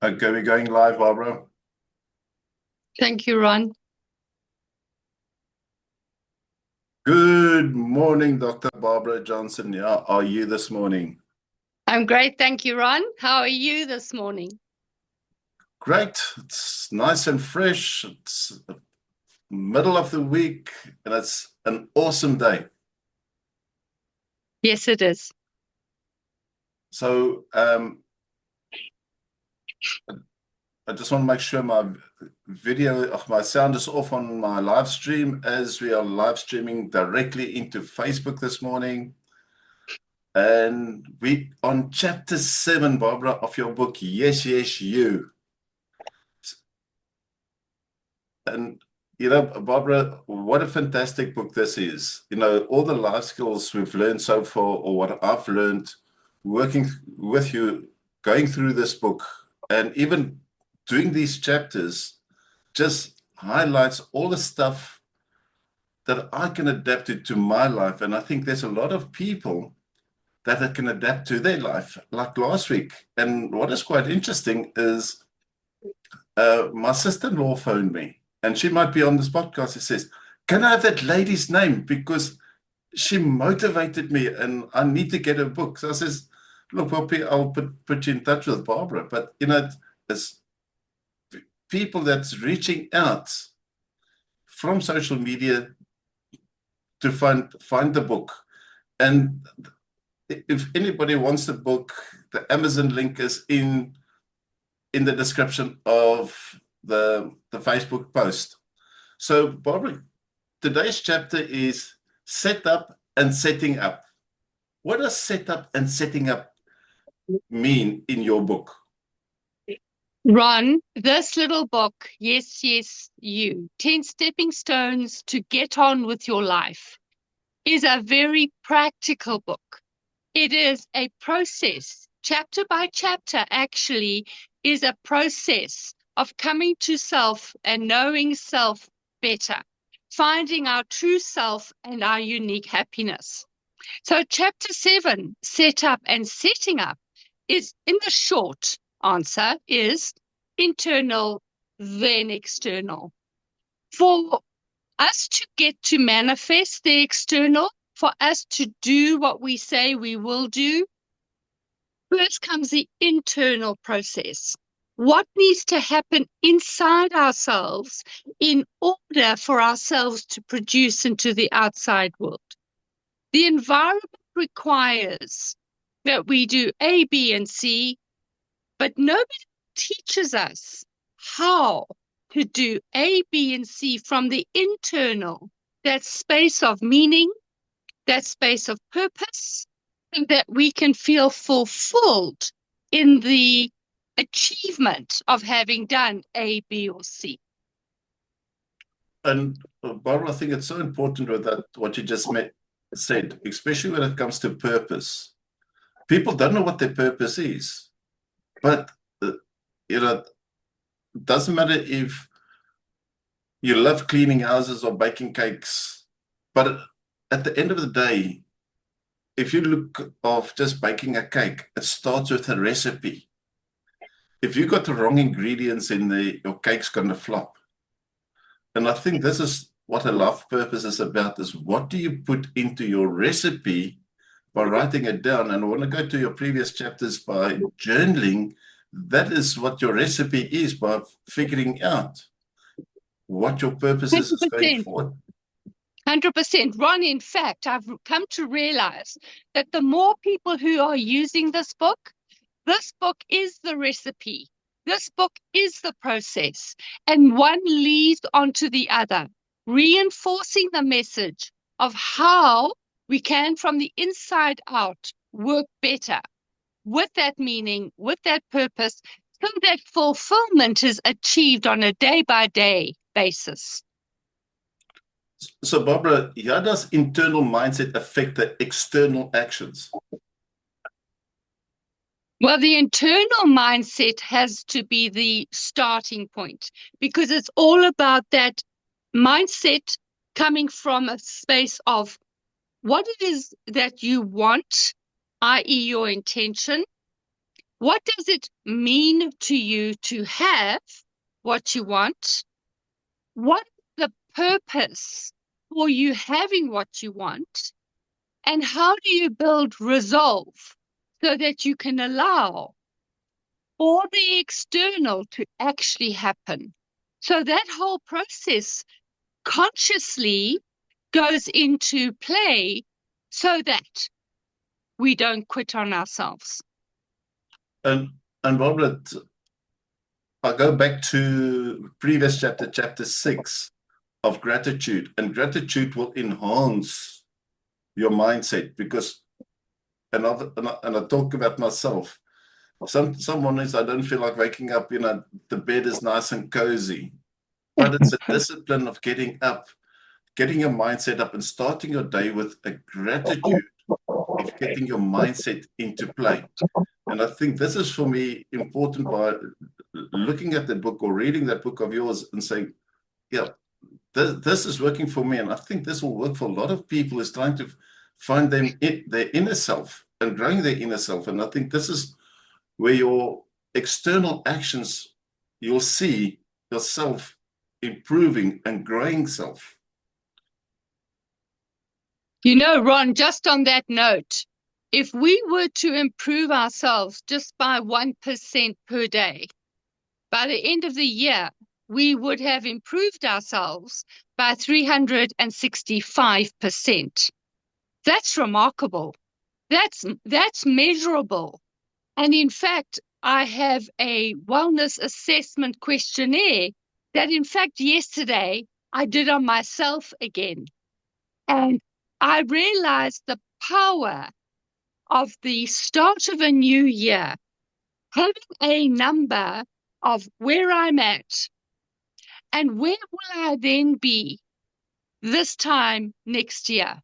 Okay, we're going live, Barbara. Thank you, Ron. Good morning, Dr. Barbara Johnson. How are you this morning? I'm great. Thank you, Ron. How are you this morning? Great. It's nice and fresh. It's the middle of the week, and it's an awesome day. Yes, it is. So, I just want to make sure my video of my sound is off on my live stream as we are live streaming directly into Facebook this morning. And we on chapter 7, Barbara, of your book, Yes, Yes, You. And Barbara, what a fantastic book this is. All the life skills we've learned so far, or what I've learned working with you, going through this book, and even doing these chapters just highlights all the stuff that I can adapt it to my life. And I think there's a lot of people that it can adapt to their life, like last week. And what is quite interesting is my sister-in-law phoned me, and she might be on this podcast. She says, "Can I have that lady's name? Because she motivated me, and I need to get her book." So I says, "Look, I'll put you in touch with Barbara." But it's people that's reaching out from social media to find the book. And if anybody wants the book, the Amazon link is in the description of the Facebook post. So, Barbara, today's chapter is set up and setting up. What does set up and setting up mean in your book? Ron, this little book, Yes, Yes, You, 10 Stepping Stones to Get On with Your Life, is a very practical book. It is a process. Chapter by chapter, actually, is a process of coming to self and knowing self better, finding our true self and our unique happiness. So, chapter 7, set up and setting up, is in the short answer is internal, then external. For us to get to manifest the external, for us to do what we say we will do, first comes the internal process. What needs to happen inside ourselves in order for ourselves to produce into the outside world? The environment requires that we do A, B, and C, but nobody teaches us how to do A, B, and C from the internal, that space of meaning, that space of purpose, and that we can feel fulfilled in the achievement of having done A, B, or C. And Barbara, I think it's so important with that what you just said, especially when it comes to purpose. People don't know what their purpose is, but uh, you know, it doesn't matter if you love cleaning houses or baking cakes, but at the end of the day, if you look of just baking a cake, it starts with a recipe. If you got the wrong ingredients in there, your cake's gonna flop. And I think this is what a love purpose is about: is what do you put into your recipe by writing it down? And I want to go to your previous chapters by journaling. That is what your recipe is, by figuring out what your purpose is going 100%. forward. 100%. Ron, in fact, I've come to realize that the more people who are using this book is the recipe. This book is the process. And one leads onto the other, reinforcing the message of how we can, from the inside out, work better with that meaning, with that purpose, so that fulfillment is achieved on a day by day basis. So, Barbara, how does internal mindset affect the external actions? Well, the internal mindset has to be the starting point because it's all about that mindset coming from a space of what it is that you want, i.e., your intention, What does it mean to you to have what you want? What is the purpose for you having what you want? And how do you build resolve so that you can allow for the external to actually happen? So that whole process consciously goes into play so that we don't quit on ourselves. And Robert, I'll go back to previous chapter, chapter 6 of gratitude. And gratitude will enhance your mindset because, and I talk about myself. Some mornings I don't feel like waking up, the bed is nice and cozy. But it's a discipline of getting up, getting your mindset up and starting your day with a gratitude of getting your mindset into play. And I think this is for me important by looking at the book or reading that book of yours and saying, yeah, this is working for me. And I think this will work for a lot of people is trying to find their inner self and growing their inner self. And I think this is where your external actions, you'll see yourself improving and growing self. You know, Ron, just on that note, if we were to improve ourselves just by 1% per day, by the end of the year, we would have improved ourselves by 365%. That's remarkable. That's measurable. And in fact, I have a wellness assessment questionnaire that, in fact, yesterday I did on myself again. And I realized the power of the start of a new year, having a number of where I'm at and where will I then be this time next year,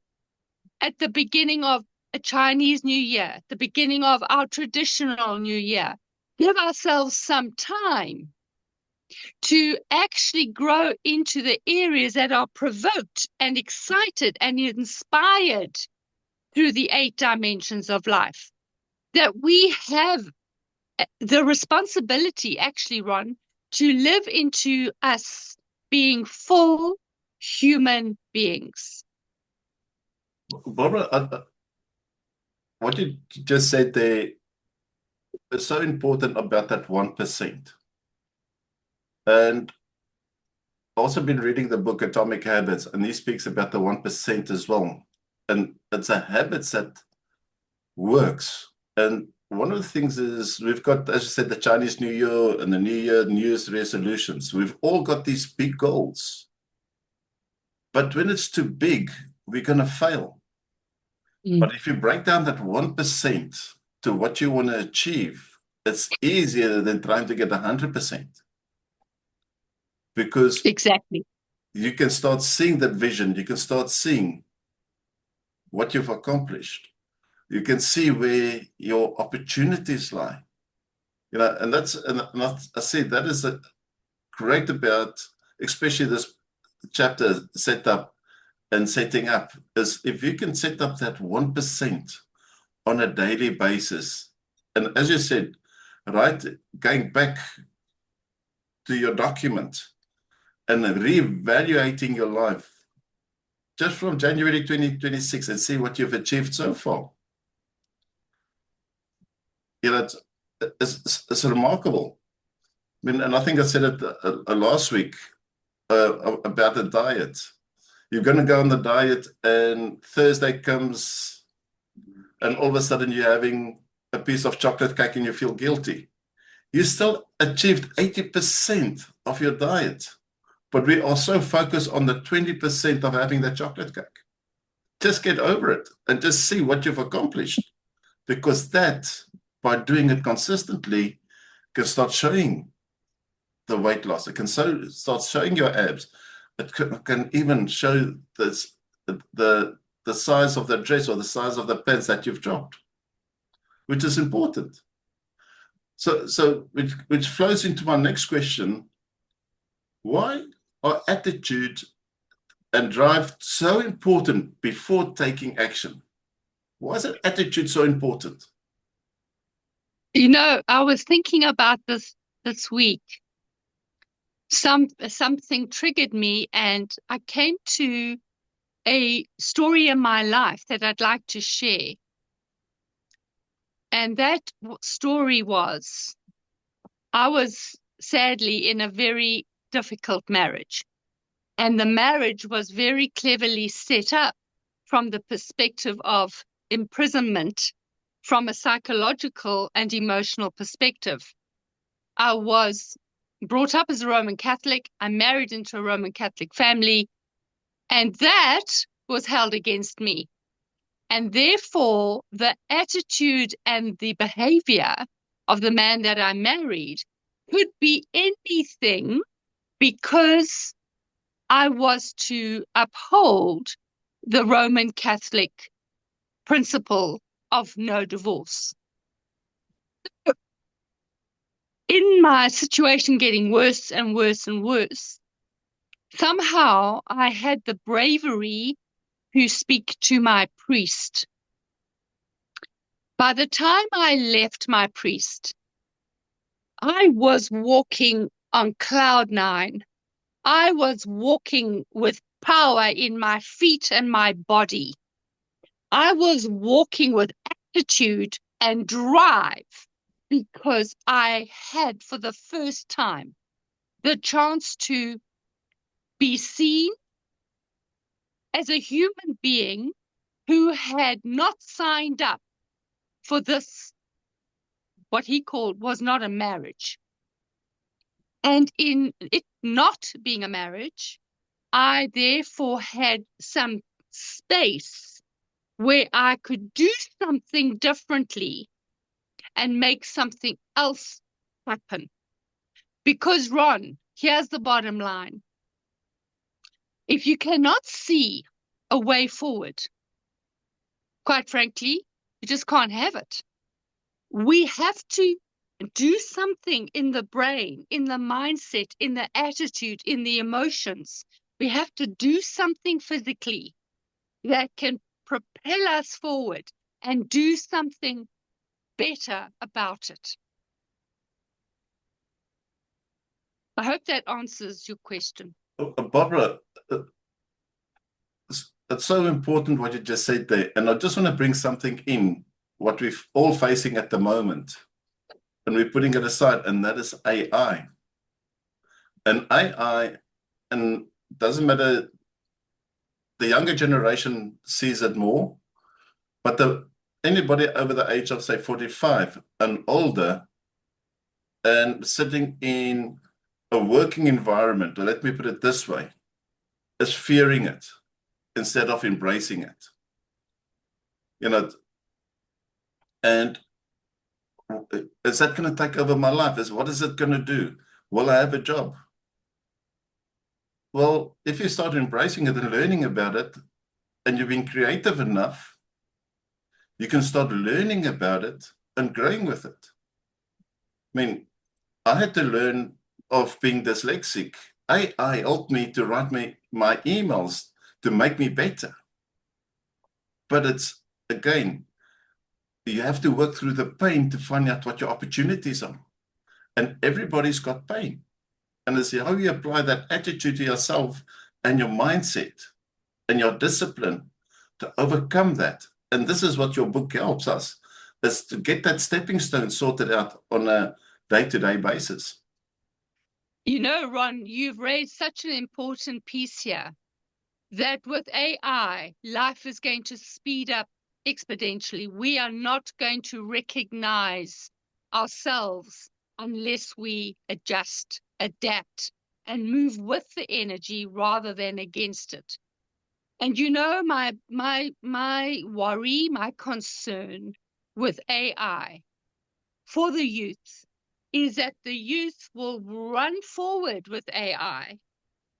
at the beginning of a Chinese New Year, the beginning of our traditional New Year. Give ourselves some time to actually grow into the areas that are provoked and excited and inspired through the 8 dimensions of life. That we have the responsibility, actually, Ron, to live into us being full human beings. Barbara, what you just said there is so important about that 1%. And also been reading the book Atomic Habits, and he speaks about the 1% as well. And it's a habit that works. And one of the things is we've got, as I said, the Chinese New Year and the New Year, New Year's resolutions. We've all got these big goals. But when it's too big, we're going to fail. But if you break down that 1% to what you want to achieve, it's easier than trying to get 100%. Because exactly, you can start seeing that vision. You can start seeing what you've accomplished. You can see where your opportunities lie. And that's, and I said, that is great about, especially this chapter, setup and setting up, is if you can set up that 1% on a daily basis. And as you said, right, going back to your document and reevaluating your life just from January 2026 and see what you've achieved so far. It's remarkable. I mean, and I think I said it last week about the diet. You're going to go on the diet, and Thursday comes, and all of a sudden you're having a piece of chocolate cake and you feel guilty. You still achieved 80% of your diet, but we are so focused on the 20% of having that chocolate cake. Just get over it and just see what you've accomplished, because that, by doing it consistently, can start showing the weight loss. It can start showing your abs. It can even show the size of the dress or the size of the pants that you've dropped, which is important. So which flows into my next question. Why are attitude and drive so important before taking action? Why is that attitude so important? You know, I was thinking about this week. Something triggered me, and I came to a story in my life that I'd like to share. And that story was I was sadly in a very difficult marriage. And the marriage was very cleverly set up from the perspective of imprisonment from a psychological and emotional perspective. I was brought up as a Roman Catholic. I married into a Roman Catholic family, and that was held against me. And therefore, the attitude and the behavior of the man that I married could be anything because I was to uphold the Roman Catholic principle of no divorce. In my situation getting worse and worse and worse, somehow I had the bravery to speak to my priest. By the time I left my priest, I was walking on cloud nine. I was walking with power in my feet and my body. I was walking with attitude and drive because I had, for the first time, the chance to be seen as a human being who had not signed up for this, what he called was not a marriage. And in it not being a marriage, I therefore had some space where I could do something differently and make something else happen. Because, Ron, here's the bottom line. If you cannot see a way forward, quite frankly, you just can't have it. We have to do something in the brain, in the mindset, in the attitude, in the emotions. We have to do something physically that can propel us forward and do something better about it. I hope that answers your question. Barbara, it's so important what you just said there. And I just want to bring something in, what we're all facing at the moment. And we're putting it aside, and that is AI. And AI, and doesn't matter, the younger generation sees it more, but anybody over the age of, say, 45 and older, and sitting in a working environment, or let me put it this way, is fearing it instead of embracing it. You know, and is that going to take over my life? What is it going to do? Will I have a job? Well, if you start embracing it and learning about it, and you've been creative enough, you can start learning about it and growing with it. I mean, I had to learn of being dyslexic. AI helped me to write my emails to make me better. But it's, again, you have to work through the pain to find out what your opportunities are. And everybody's got pain. And it's how you apply that attitude to yourself and your mindset and your discipline to overcome that. And this is what your book helps us, is to get that stepping stone sorted out on a day-to-day basis. You know, Ron, you've raised such an important piece here that with AI, life is going to speed up exponentially. We are not going to recognize ourselves unless we adjust, adapt, and move with the energy rather than against it. And you know, my worry, my concern with AI for the youth is that the youth will run forward with AI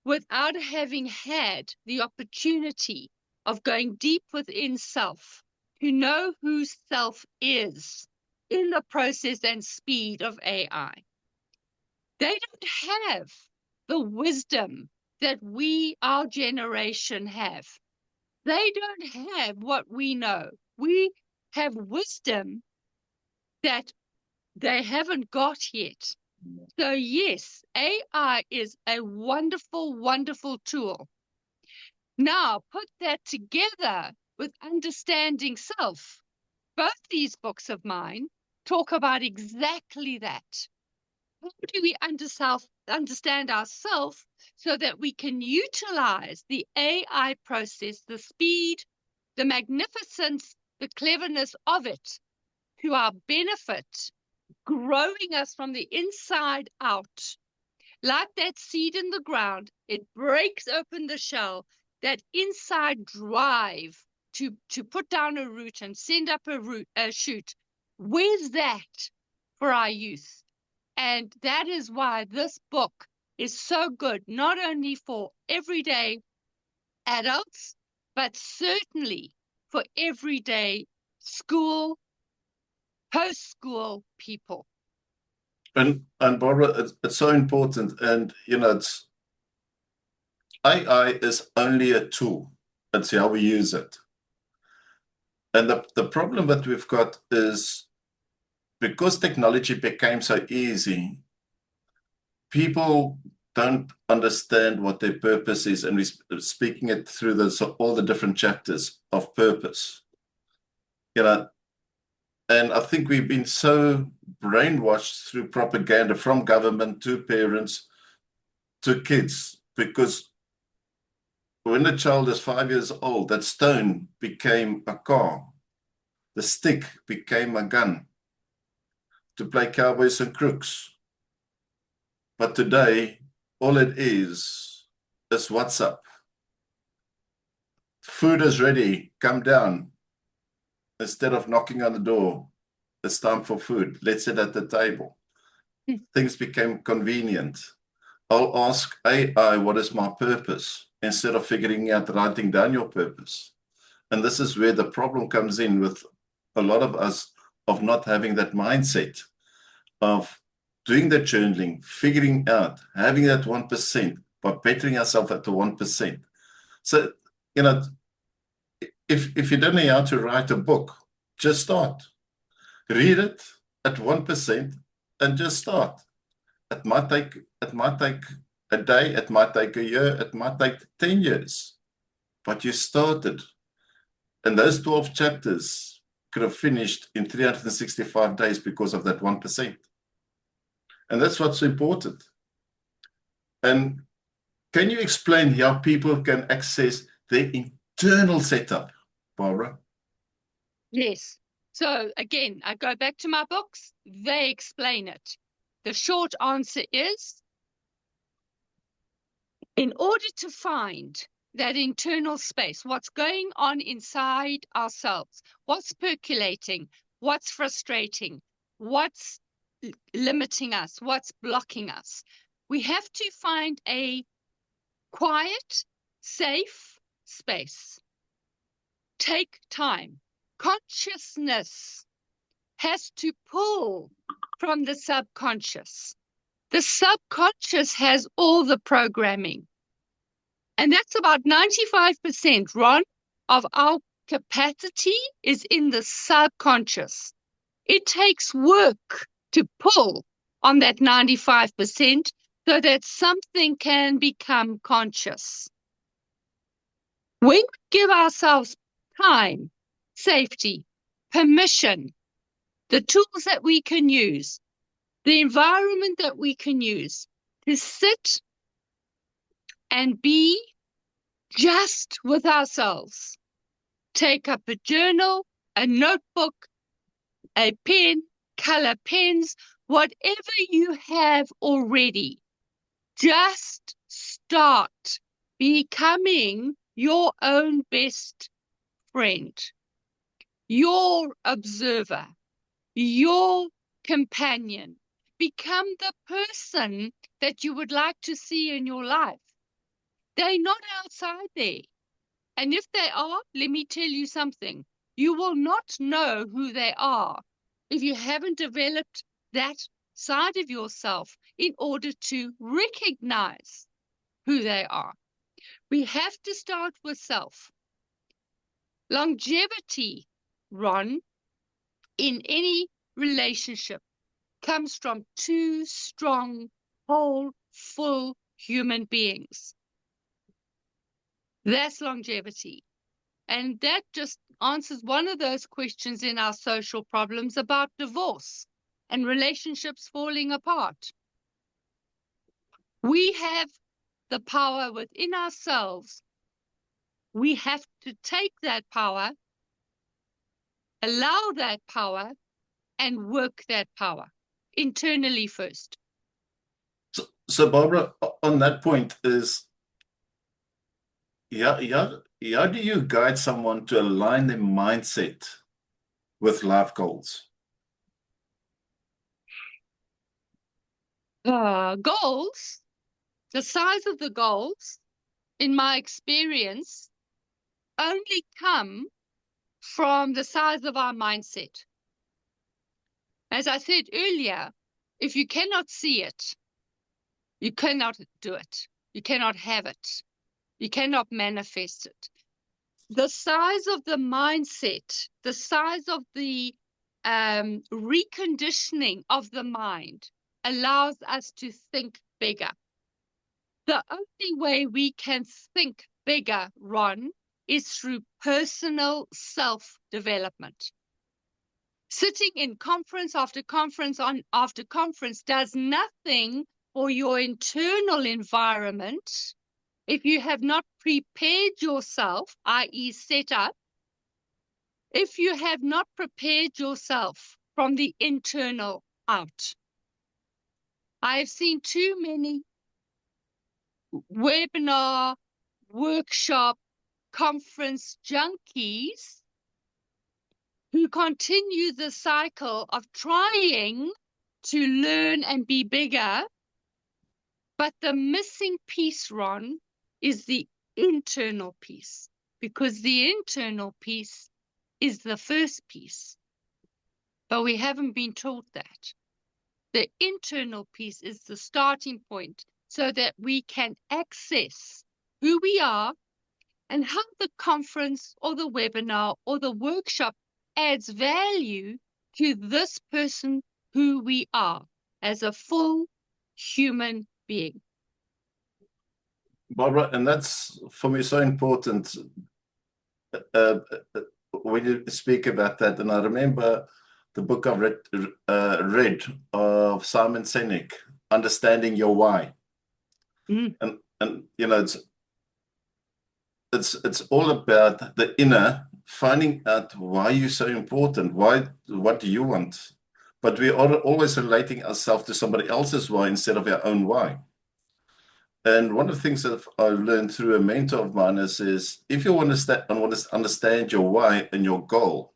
without having had the opportunity of going deep within self to know who self is in the process and speed of AI. They don't have the wisdom that we, our generation, have. They don't have what we know. We have wisdom that they haven't got yet. So yes, AI is a wonderful, wonderful tool. Now put that together with understanding self. Both these books of mine talk about exactly that. How do we understand ourselves so that we can utilize the AI process, the speed, the magnificence, the cleverness of it to our benefit, growing us from the inside out? Like that seed in the ground, it breaks open the shell, that inside drive to put down a root and send up a shoot. Where's that for our youth? And that is why this book is so good, not only for everyday adults, but certainly for everyday school, post-school people. And Barbara, it's so important. And it's AI is only a tool. It's how we use it. And the problem that we've got is because technology became so easy, people don't understand what their purpose is, and we're speaking it through all the different chapters of purpose. And I think we've been so brainwashed through propaganda from government to parents to kids, because when a child is 5 years old, that stone became a car, the stick became a gun to play cowboys and crooks. But today, all it is WhatsApp. Food is ready, come down. Instead of knocking on the door, it's time for food. Let's sit at the table. Things became convenient. I'll ask AI, what is my purpose? Instead of figuring out, writing down your purpose. And this is where the problem comes in with a lot of us, of not having that mindset of doing the journaling, figuring out, having that 1%, but bettering ourselves at the 1%. So, if you don't know how to write a book, just start. Read it at 1% and just start. It might take a day, it might take a year, it might take 10 years, but you started. And those 12 chapters could have finished in 365 days because of that 1%. And that's what's important. And can you explain how people can access their internal setup, Barbara? Yes. So again, I go back to my books. They explain it. The short answer is, in order to find that internal space, what's going on inside ourselves, what's percolating, what's frustrating, what's limiting us, what's blocking us, we have to find a quiet, safe space. Take time. Consciousness has to pull from the subconscious. The subconscious has all the programming. And that's about 95%, Ron, of our capacity is in the subconscious. It takes work to pull on that 95% so that something can become conscious. When we give ourselves time, safety, permission, the tools that we can use, the environment that we can use to sit and be just with ourselves. Take up a journal, a notebook, a pen, color pens, whatever you have already. Just start becoming your own best friend, your observer, your companion. Become the person that you would like to see in your life. They're not outside there. And if they are, let me tell you something. You will not know who they are if you haven't developed that side of yourself in order to recognize who they are. We have to start with self. Longevity, Ron, in any relationship comes from two strong, whole, full human beings. That's longevity. And that just answers one of those questions in our social problems about divorce and relationships falling apart. We have the power within ourselves. We have to take that power, allow that power, and work that power internally first. So Barbara, on that point is, how do you guide someone to align their mindset with life goals? Goals, the size of the goals, in my experience, only come from the size of our mindset. As I said earlier, if you cannot see it, you cannot do it. You cannot have it. You cannot manifest it. The size of the mindset, the size of the reconditioning of the mind allows us to think bigger. The only way we can think bigger, Ron, is through personal self-development. Sitting in conference after conference after conference does nothing for your internal environment if you have not prepared yourself, i.e. set up, if you have not prepared yourself from the internal out. I have seen too many webinar, workshop, conference junkies who continue the cycle of trying to learn and be bigger. But the missing piece, Ron, is the internal piece, because the internal piece is the first piece. But we haven't been taught that. The internal piece is the starting point so that we can access who we are and how the conference or the webinar or the workshop adds value to this person who we are as a full human being. Barbara, and that's for me so important uh, when you speak about that. And I remember the book I've read of Simon Sinek, Understanding Your Why. And you know, it's all about the inner, finding out why you're so important, what do you want? But we are always relating ourselves to somebody else's why instead of our own why. And one of the things that I've learned through a mentor of mine is if you want to understand your why and your goal,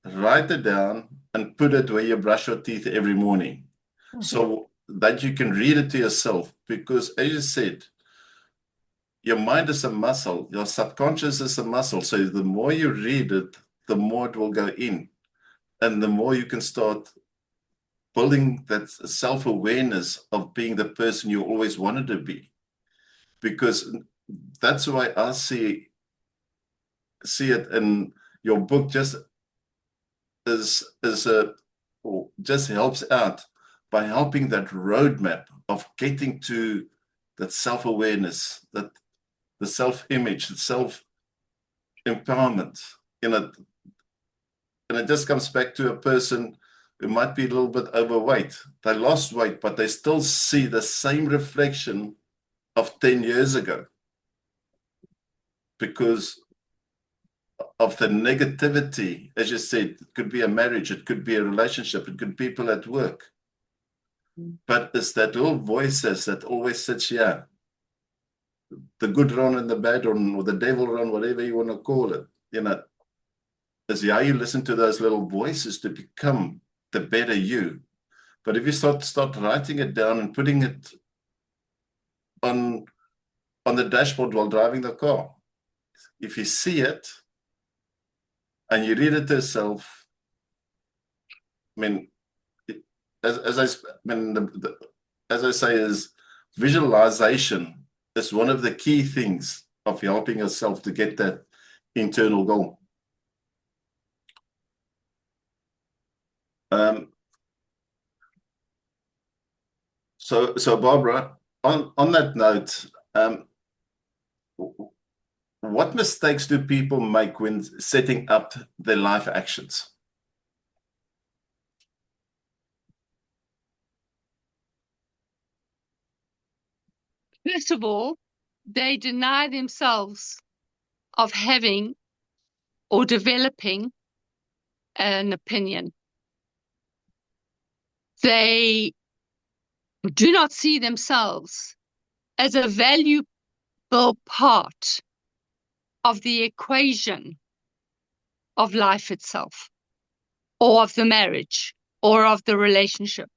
write it down and put it where you brush your teeth every morning, so that you can read it to yourself. Because as you said, your mind is a muscle, your subconscious is a muscle. So the more you read it, the more it will go in, and the more you can start building that self-awareness of being the person you always wanted to be. Because that's why I see it in your book, just just helps out by helping that roadmap of getting to that self-awareness, that the self-image, the self-empowerment, and it just comes back to a person who might be a little bit overweight. They lost weight, but they still see the same reflection of 10 years ago because of the negativity. As you said, it could be a marriage, it could be a relationship, it could be people at work. But it's that little voices that always sits here, the good Ron and the bad Ron, or the devil Ron, whatever you want to call it, is how you listen to those little voices to become the better you. But if you start writing it down and putting it on the dashboard while driving the car, if you see it and you read it to yourself, I mean, as I say, is visualization is one of the key things of helping yourself to get that internal goal. So Barbara, on that note, what mistakes do people make when setting up their life actions? First of all, they deny themselves of having or developing an opinion. They do not see themselves as a valuable part of the equation of life itself, or of the marriage, or of the relationship.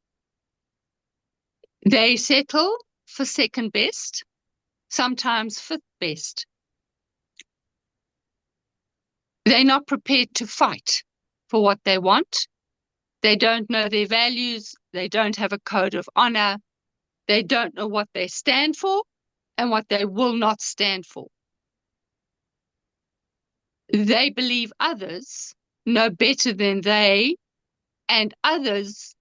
They settle for second best, sometimes fifth best. They're not prepared to fight for what they want. They don't know their values. They don't have a code of honor. They don't know what they stand for and what they will not stand for. They believe others know better than they, and others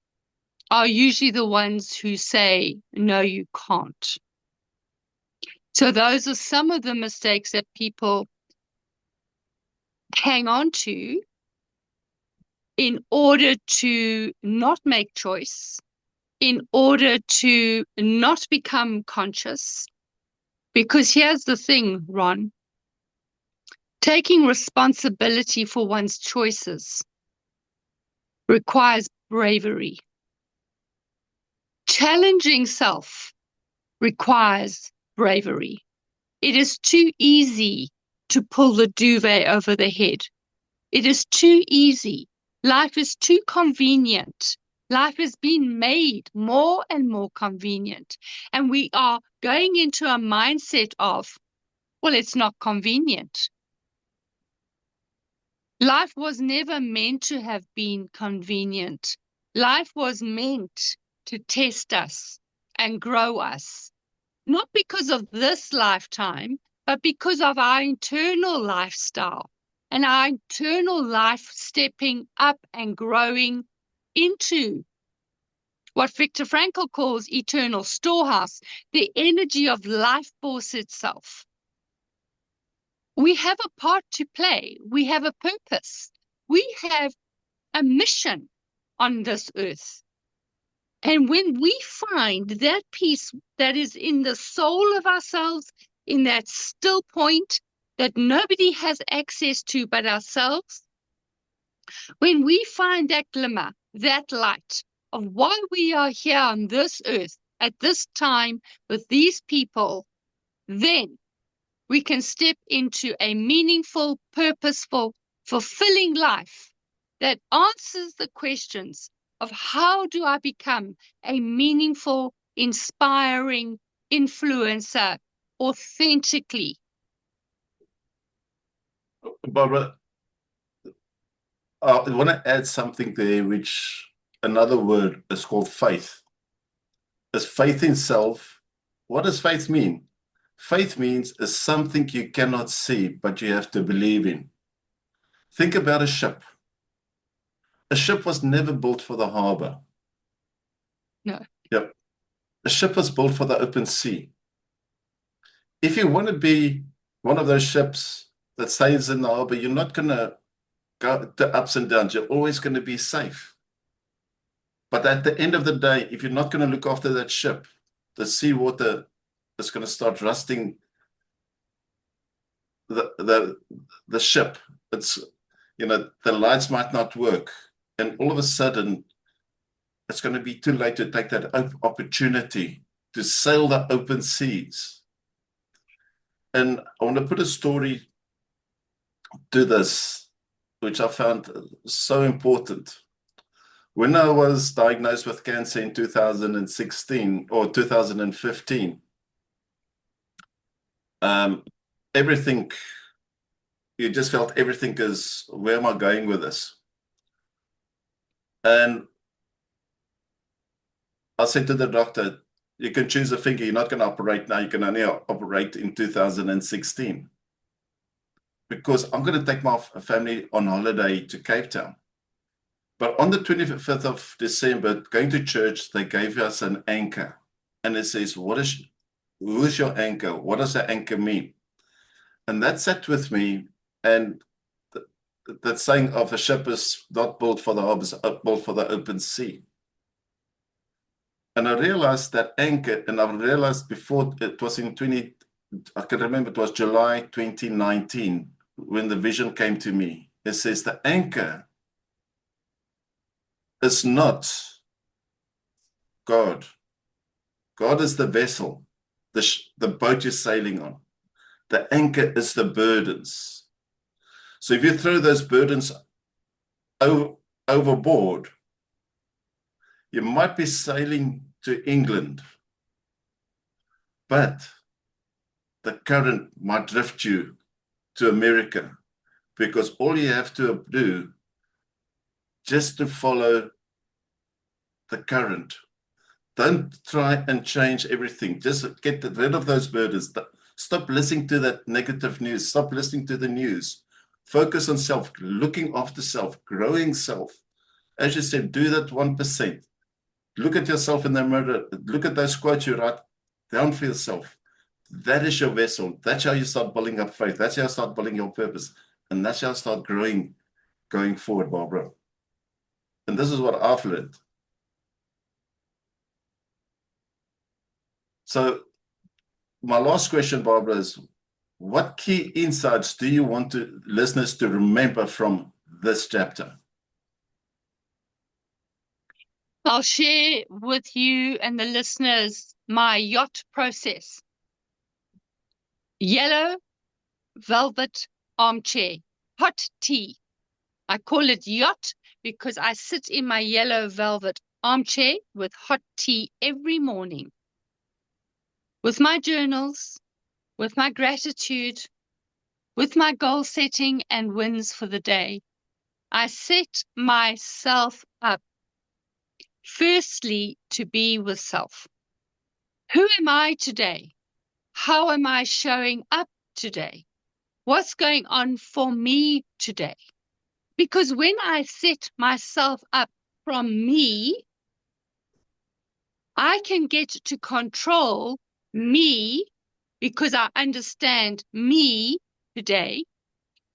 are usually the ones who say, no, you can't. So those are some of the mistakes that people hang on to in order to not make choice, in order to not become conscious. Because here's the thing, Ron, taking responsibility for one's choices requires bravery. Challenging self requires bravery. It is too easy to pull the duvet over the head. It is too easy. Life is too convenient. Life has been made more and more convenient. And we are going into a mindset of, well, it's not convenient. Life was never meant to have been convenient. Life was meant to test us and grow us, not because of this lifetime, but because of our internal lifestyle and our internal life stepping up and growing into what Viktor Frankl calls eternal storehouse, the energy of life force itself. We have a part to play. We have a purpose. We have a mission on this earth. And when we find that peace that is in the soul of ourselves, in that still point that nobody has access to but ourselves, when we find that glimmer, that light of why we are here on this earth at this time with these people, then we can step into a meaningful, purposeful, fulfilling life that answers the questions of how do I become a meaningful, inspiring influencer authentically. Barbara, I want to add something there, which another word is called faith. Is faith in self. What does faith mean? Faith means is something you cannot see, but you have to believe in. Think about a ship. A ship was never built for the harbor. No. Yep. A ship was built for the open sea. If you want to be one of those ships that stays in the harbor, you're not going to go the ups and downs. You're always going to be safe. But at the end of the day, if you're not going to look after that ship, the seawater is going to start rusting the ship. It's, the lights might not work. And all of a sudden, it's going to be too late to take that opportunity to sail the open seas. And I want to put a story to this, which I found so important. When I was diagnosed with cancer in 2016 or 2015, everything, you just felt everything is, where am I going with this? And I said to the doctor, you can choose a finger, you're not going to operate now, you can only operate in 2016. Because I'm going to take my family on holiday to Cape Town. But on the 25th of December, going to church, they gave us an anchor. and it says, who is your anchor? What does the anchor mean? And that sat with me, and that saying of a ship is not built for the harbor, built for the open sea. And I realized that anchor, and I realized before, it was in I can remember it was July 2019 when the vision came to me. It says the anchor is not God. God is the vessel, the boat you're sailing on. The anchor is the burdens. So if you throw those burdens overboard, you might be sailing to England, but the current might drift you to America, because all you have to do just to follow the current. Don't try and change everything. Just get rid of those burdens. Stop listening to that negative news. Stop listening to the news. Focus on self, looking after self, growing self. As you said, do that 1%. Look at yourself in the mirror. Look at those quotes you write down for yourself. That is your vessel. That's how you start building up faith. That's how you start building your purpose. And that's how you start growing, going forward, Barbara. And this is what I've learned. So my last question, Barbara, is what key insights do you want listeners to remember from this chapter? I'll share with you and the listeners my yacht process. Yellow velvet armchair, hot tea. I call it yacht because I sit in my yellow velvet armchair with hot tea every morning, with my journals, with my gratitude, with my goal setting and wins for the day. I set myself up, firstly, to be with self. Who am I today? How am I showing up today? What's going on for me today? Because when I set myself up from me, I can get to control me because I understand me today,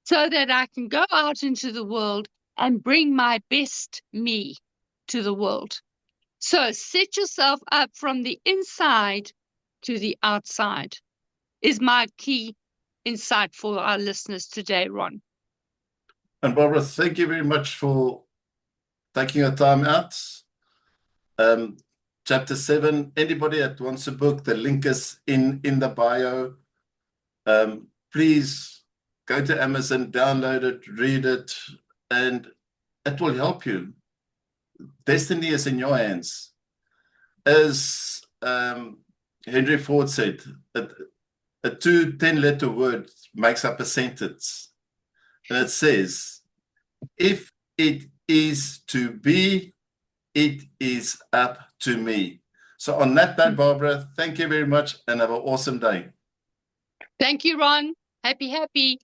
so that I can go out into the world and bring my best me to the world. So set yourself up from the inside to the outside is my key insight for our listeners today, Ron. And Barbara, thank you very much for taking your time out. Chapter 7, anybody that wants a book, the link is in the bio. Please go to Amazon, download it, read it, and it will help you. Destiny is in your hands. As Henry Ford said, a 2 10-letter word makes up a sentence. And it says, if it is to be, it is up to me. So on that note, Barbara, thank you very much and have an awesome day. Thank you, Ron. Happy.